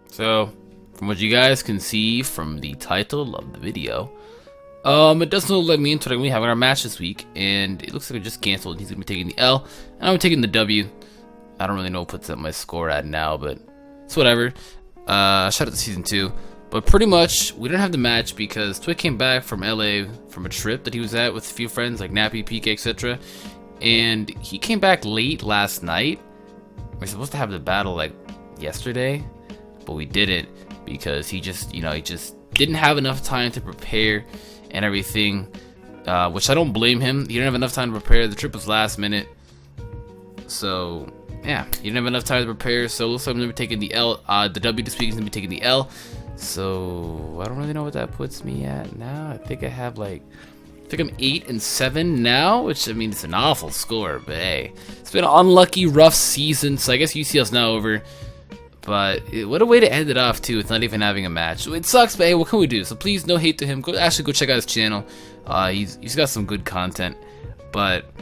So, from what you guys can see from the title of the video, it doesn't look like me and Twitter we having our match this week, and it looks like it just canceled. He's gonna be taking the L, and I'm taking the W. I don't really know what puts up my score at now, but it's whatever. Shout out to season 2. But pretty much, we didn't have the match because Twit came back from LA from a trip that he was at with a few friends like Nappy, PK, etc. And he came back late last night. We're supposed to have the battle like yesterday, but we didn't because he just didn't have enough time to prepare and everything, which I don't blame him. He didn't have enough time to prepare. The trip was last minute, so yeah, he didn't have enough time to prepare. So it looks like I'm gonna be taking the L. The W this week is gonna be taking the L. So I don't really know what that puts me at now. I think I'm 8-7 now, which I mean it's an awful score, but hey, it's been an unlucky, rough season. So I guess UCL's now over. But what a way to end it off too, with not even having a match. It sucks, but hey, what can we do? So please, no hate to him. Go check out his channel. He's got some good content. But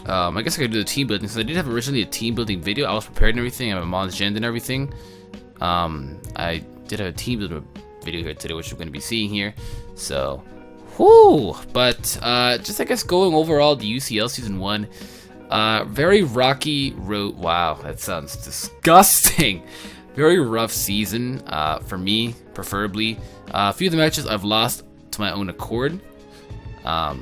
I guess I could do the team building. So I did have originally a team building video. I was prepared and everything. I have a Mons Gen and everything. I did have a team building video here today, which we're going to be seeing here. So, whoo! But just I guess going overall, the UCL season 1. Very rocky road. Wow, that sounds disgusting. Very rough season for me, preferably. A few of the matches I've lost to my own accord. I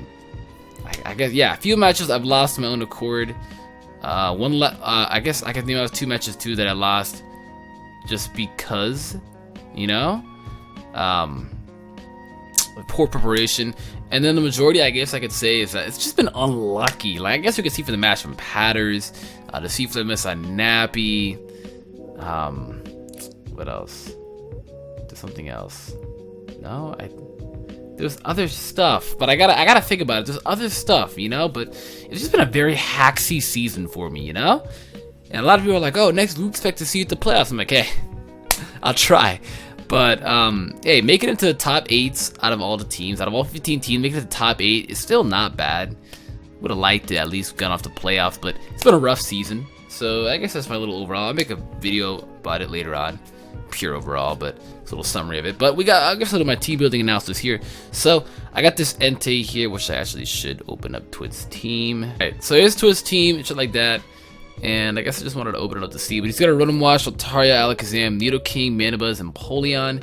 guess, yeah, a few matches I've lost to my own accord. I guess I can name out 2 matches too that I lost just because, poor preparation. And then the majority, I guess I could say, is that it's just been unlucky. Like, I guess we could see for the match from Patters, the C-flip miss on Nappy. What else? There's something else. No, there's other stuff, but I gotta think about it. There's other stuff, but it's just been a very hacksy season for me, And a lot of people are like, oh, next we expect to see you at the playoffs. I'm like, hey, I'll try. But, hey, making it to the top 8s out of all the teams, out of all 15 teams, making it to the top 8 is still not bad. Would have liked to at least gone off the playoffs, but it's been a rough season. So I guess that's my little overall. I'll make a video about it later on, pure overall, but it's a little summary of it. But I guess I'll do my team building analysis here. So I got this Entei here, which I actually should open up Twit's team. Alright, so here's Twit's team, shit like that. And I guess I just wanted to open it up to see. But he's got a Rotom Wash, Altaria, Alakazam, Nidoking, Manabuzz, and Polion.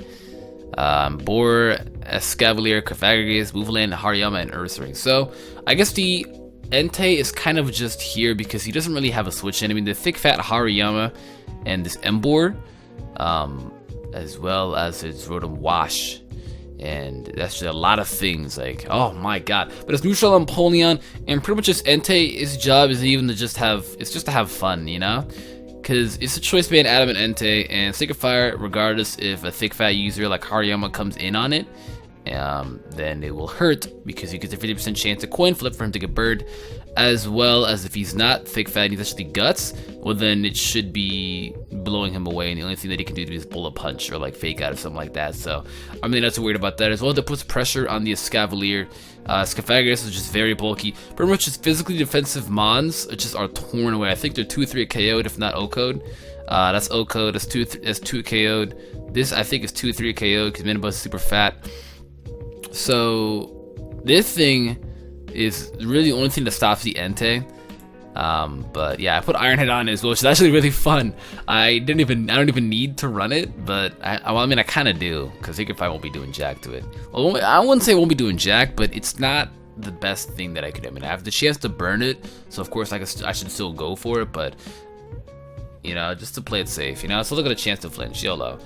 Boar, Escavalier, Cofagrigus, Moveland, Hariyama, and Ursaring. So I guess the Entei is kind of just here because he doesn't really have a switch in. I mean, the thick fat Hariyama and this Emboar, as well as his Rotom Wash. And that's just a lot of things, like, oh my god. But it's neutral on Polion, and pretty much just Entei, his job is even to just have fun, Because it's a choice between Adam and Entei, and Stick of Fire, regardless if a thick fat user like Hariyama comes in on it, then it will hurt because he gets a 50% chance to coin flip for him to get bird, as well as if he's not thick fat and he's actually guts, well then it should be blowing him away, and the only thing that he can do is bullet punch or like fake out or something like that. So I'm really not too worried about that. As well, that puts pressure on the Escavalier. Scafagus is just very bulky. Pretty much just physically defensive Mons just are torn away. I think they're 2-3 KO'd, if not O-code. That's O-code, that's 2 KO'd. This I think is 2-3 KO'd because Manabuzz is super fat. So this thing is really the only thing that stops the Entei. But yeah, I put Iron Head on as well, which is actually really fun. I don't even need to run it, but I kind of do, because Sacred Fire won't be doing jack to it. Well, I wouldn't say it won't be doing jack, but it's not the best thing that I could do. I mean, I have the chance to burn it, so of course I should still go for it, but just to play it safe, so look at a chance to flinch, YOLO.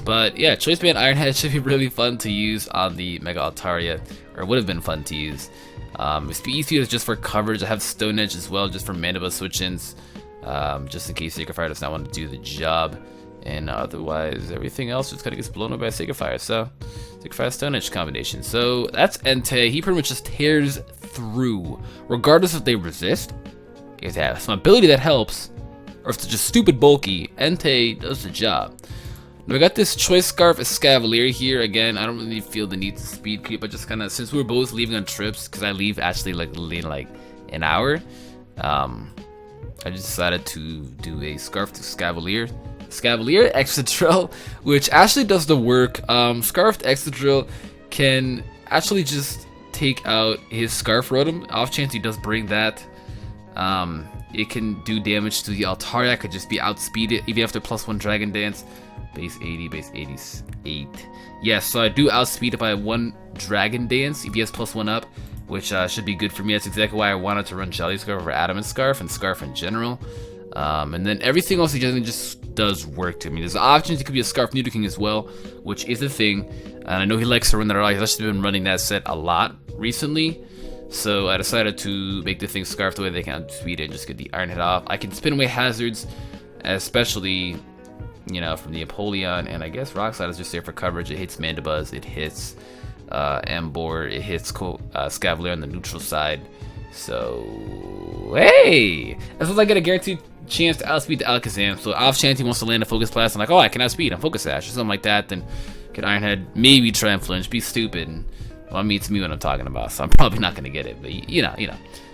But yeah, Choice Band Iron Head should be really fun to use on the Mega Altaria, or would have been fun to use. Speed is just for coverage. I have Stone Edge as well, just for Manabuzz switch-ins, just in case Sacred Fire does not want to do the job. And otherwise, everything else just kind of gets blown up by Sacred Fire. So, Sacred Fire Stone Edge combination. So, that's Entei. He pretty much just tears through, regardless if they resist. Because they have some ability that helps, or if it's just stupid bulky, Entei does the job. Now we got this Choice Scarf Escavalier here. Again, I don't really feel the need to speed creep. I just kind of, since we were both leaving on trips, because I leave actually like an hour, I just decided to do a Scarf to Escavalier. Scavalier Excadrill, which actually does the work. Scarfed Excadrill can actually just take out his Scarf Rotom. Off chance he does bring that. It can do damage to the Altaria. Could just be outspeeded even after +1 Dragon Dance. Base 80, base 88. Yes, so I do outspeed it by 1 Dragon Dance if he has +1 up, which should be good for me. That's exactly why I wanted to run Jelly Scarf over Adamant Scarf and Scarf in general. And then everything else he generally just does work to me. There's options. It could be a Scarf Nidoking as well, which is a thing. And I know he likes to run that a lot. He's actually been running that set a lot recently. So I decided to make the thing Scarf the way they can outspeed it and just get the Iron Head off. I can spin away hazards, especially, you know, from the Empoleon, and I guess Rock Slide is just there for coverage. It hits Mandibuzz, it hits Ambor, it hits Scavalier on the neutral side. So, hey! That's what I get a guaranteed chance to outspeed the Alakazam. So off chance he wants to land a Focus Blast, I'm like, oh, I can outspeed him, Focus Sash, or something like that, then get Iron Head, maybe try and flinch, be stupid, and, well, I mean, it's me what I'm talking about, so I'm probably not going to get it, but you know.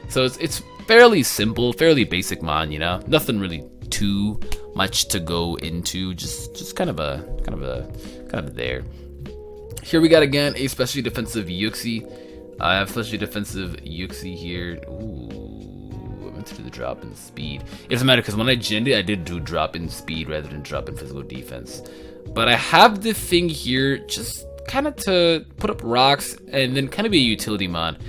So it's fairly simple, fairly basic mon, you know? Nothing really too much to go into, just kind of there. Here we got again a specially defensive Yuxi. I have specially defensive Yuxi here. Ooh, I meant to do the drop in speed. It doesn't matter because when I genned it, I did do drop in speed rather than drop in physical defense. But I have the thing here just kind of to put up rocks and then kind of be a utility mod.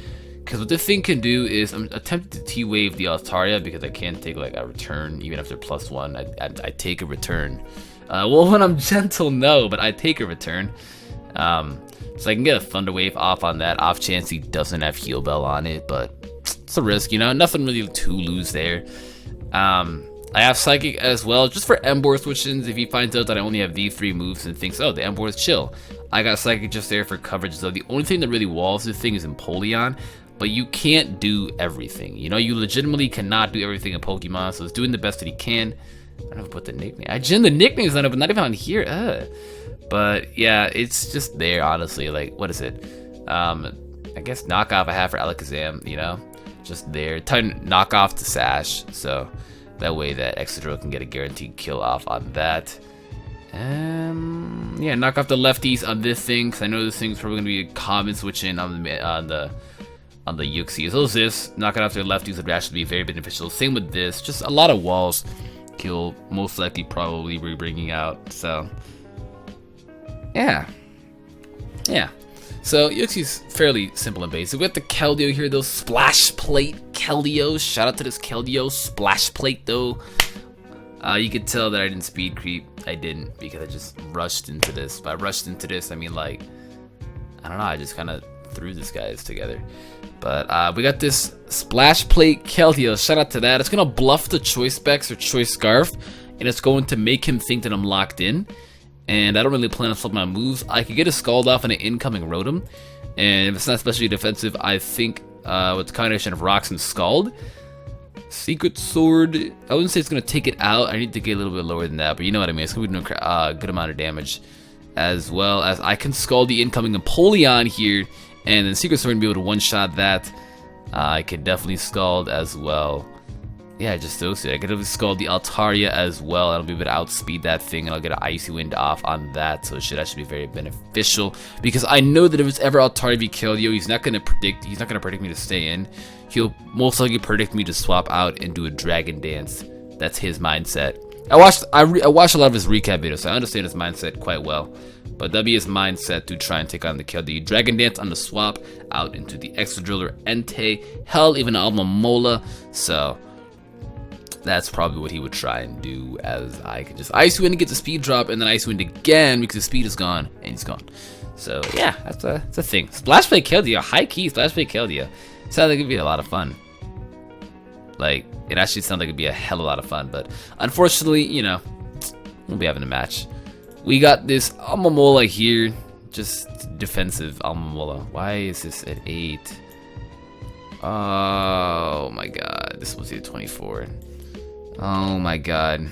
Because what this thing can do is I'm attempting to T-Wave the Altaria because I can't take like a return even after +1. I take a return. Well, when I'm gentle, no, but I take a return. So I can get a Thunder Wave off on that, off chance he doesn't have Heal Bell on it, but it's a risk, you know, nothing really to lose there. I have Psychic as well, just for Emboar switch-ins. If he finds out that I only have these 3 moves and thinks, oh, the Emboar is chill, I got Psychic just there for coverage. So the only thing that really walls this thing is Empoleon, but you can't do everything. You know, you legitimately cannot do everything in Pokemon, so it's doing the best that he can. I don't know if I put the nickname. I gen the nicknames on it, but not even on here. But yeah, it's just there, honestly. Like, what is it? I guess knockoff I have for Alakazam, you know? Just there. Time to knock off the Sash, so that way that Excadrill can get a guaranteed kill off on that. Yeah, knock off the lefties on this thing, because I know this thing's probably going to be a common switch in on the Yuxi. As well as this, knocking off their lefties would actually be very beneficial. Same with this, just a lot of walls he'll most likely probably be bringing out, so yeah. So Yuxi's fairly simple and basic. We got the Keldeo here, those Splash Plate Keldeos. Shout out to this Keldeo Splash Plate though. You could tell that I didn't speed creep. I didn't, because I just rushed into this. By rushed into this, I mean, like, I don't know, I just kind of threw these guys together. But we got this Splash Plate Keldeo. Shout out to that. It's gonna bluff the Choice Specs or Choice Scarf, and it's going to make him think that I'm locked in. And I don't really plan on flipping my moves. I could get a Scald off on an incoming Rotom, and if it's not especially defensive, I think with the combination of Rocks and Scald, Secret Sword, I wouldn't say it's going to take it out. I need to get a little bit lower than that, but you know what I mean. It's going to be doing a good amount of damage, as well as I can Scald the incoming Empoleon here, and then Secret Sword and be able to one-shot that. I could definitely Scald as well. Yeah, just those two. I could have Scald the Altaria as well. I'll be able to outspeed that thing, and I'll get an Icy Wind off on that. So it should actually be very beneficial, because I know that if it's ever Altaria v Keldeo, he's not gonna predict me to stay in. He'll most likely predict me to swap out and do a Dragon Dance. That's his mindset. I watched a lot of his recap videos, so I understand his mindset quite well. But that'd be his mindset to try and take on the Keldeo. Dragon Dance on the swap out into the Excadrill or Entei, hell, even Alomomola. So that's probably what he would try and do, as I could just Ice Wind to get the speed drop, and then Ice Wind again because the speed is gone, and he's gone. So yeah, that's a thing. Splash Play Keldeo, high key Splash Play Keldeo. Sounds like it'd be a lot of fun. Like, it actually sounds like it'd be a hell of a lot of fun, but unfortunately, you know, we'll be having a match. We got this Alomomola here, just defensive Alomomola. Why is this at 8? Oh my god, this was at 24. Oh my god.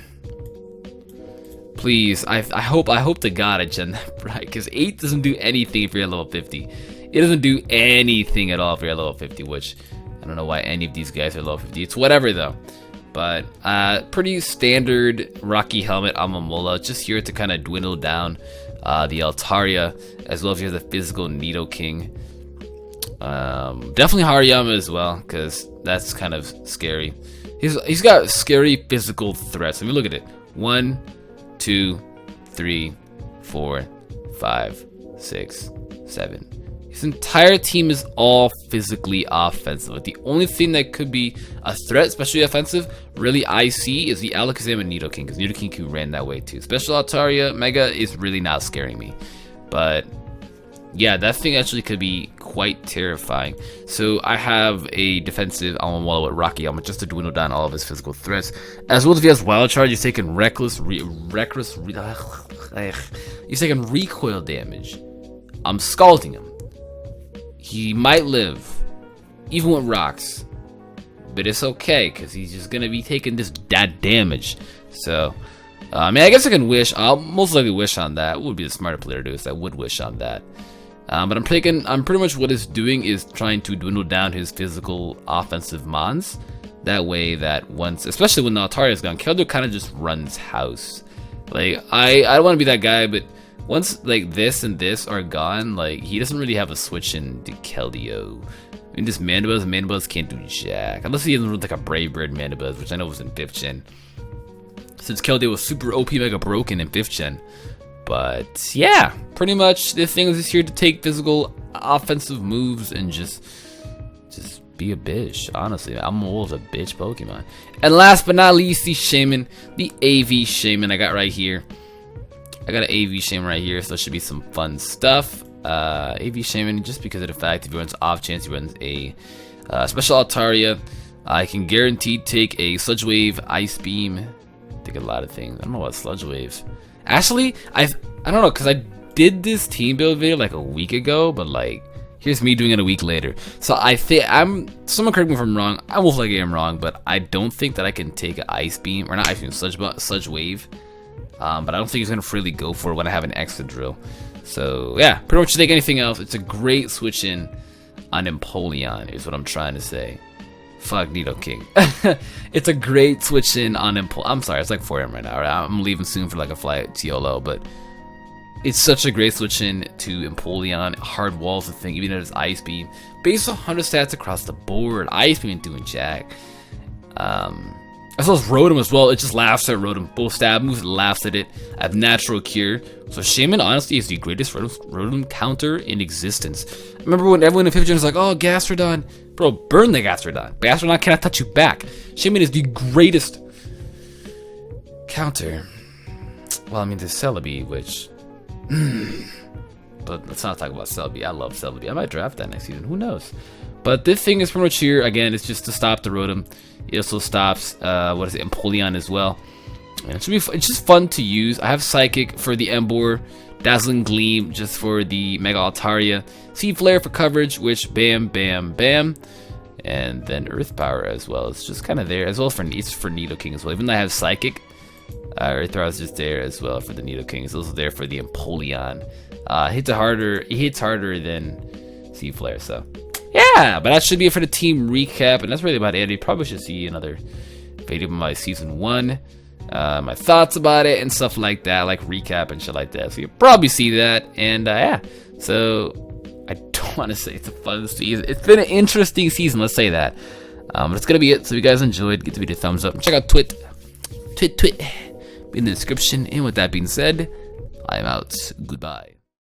Please, I hope to god I gen that right, because 8 doesn't do anything if you're at level 50. It doesn't do anything at all if you're at level 50, which I don't know why any of these guys are level 50. It's whatever though. But pretty standard Rocky Helmet Amamola, just here to kind of dwindle down the Altaria, as well as you have the physical Nidoking. Definitely Hariyama as well, because that's kind of scary. He's got scary physical threats. I mean, look at it. 1, 2, 3, 4, 5, 6, 7. His entire team is all physically offensive. The only thing that could be a threat, especially offensive, really I see is the Alakazam and Nidoking, because Nidoking ran that way too. Special Altaria Mega is really not scaring me. But yeah, that thing actually could be quite terrifying. So I have a defensive Amamola with Rocky Helmet just to dwindle down all of his physical threats. As well as if he has Wild Charge, he's taking he's taking recoil damage. I'm scalding him. He might live, even with rocks, but it's okay because he's just gonna be taking that damage. So, I mean, I guess I can wish. I'll most likely wish on that. What would be the smarter player to do? So I would wish on that. But I'm pretty much what it's doing is trying to dwindle down his physical offensive mons. That way, that once, especially when the Altaria is gone, Keldeo kind of just runs house. Like I don't want to be that guy, but once like this and this are gone, like he doesn't really have a switch into Keldeo. I mean, this Mandibuzz can't do jack unless he doesn't run like a Brave Bird Mandibuzz, which I know was in 5th gen. Since Keldeo was super OP Mega broken in 5th gen. But yeah, pretty much this thing is just here to take physical offensive moves and just be a bitch. Honestly, I'm always a bitch Pokemon. And last but not least, the Shaman, the AV Shaman I got right here. I got an AV Shaman right here, so it should be some fun stuff. AV Shaman, just because of the fact if he runs off chance he runs a special Altaria, I can guarantee take a Sludge Wave, Ice Beam, take a lot of things. I don't know about Sludge Wave. Actually, I don't know, because I did this team build video like a week ago, but like here's me doing it a week later. So I think someone correct me if I'm wrong. I most likely am wrong, but I don't think that I can take an Ice Beam, or not Ice Beam, Sludge Wave. But I don't think he's gonna freely go for it when I have an Excadrill. So yeah, pretty much take anything else. It's a great switch in on Empoleon, is what I'm trying to say. Fuck Nidoking. It's a great switch in on Empoleon. I'm sorry, it's like 4 AM right now. Right? I'm leaving soon for like a flight to YOLO, but it's such a great switch in to Empoleon. Hard Wall's the thing, even at his Ice Beam. Base 100 stats across the board. Ice Beam ain't doing jack. As well as Rotom as well, it just laughs at Rotom. Both stab moves, it laughs at it. I have Natural Cure. So Shaman honestly is the greatest Rotom counter in existence. I remember when everyone in 5th gen was like, oh, Gastrodon. Bro, burn the Gastrodon. Gastrodon cannot touch you back. Shaman is the greatest counter. Well, I mean, there's Celebi, which... but let's not talk about Celebi. I love Celebi. I might draft that next season. Who knows? But this thing is pretty much here. Again, it's just to stop the Rotom. It also stops, Empoleon as well. And it should be it's just fun to use. I have Psychic for the Emboar, Dazzling Gleam just for the Mega Altaria, Seed Flare for coverage, which bam, bam, bam. And then Earth Power as well. It's just kind of there, as well for Nidoking as well. Even though I have Psychic, Earth Power is just there as well for the Nidoking. It's also there for the Empoleon. He hits harder than Seed Flare, so... yeah, but that should be it for the team recap, and that's really about it. You probably should see another video of my season 1, my thoughts about it and stuff like that, like recap and shit like that. So you'll probably see that, and yeah. So I don't want to say it's a fun season. It's been an interesting season, let's say that. But it's gonna be it. So if you guys enjoyed, give the video a thumbs up and check out Twit in the description. And with that being said, I'm out. Goodbye.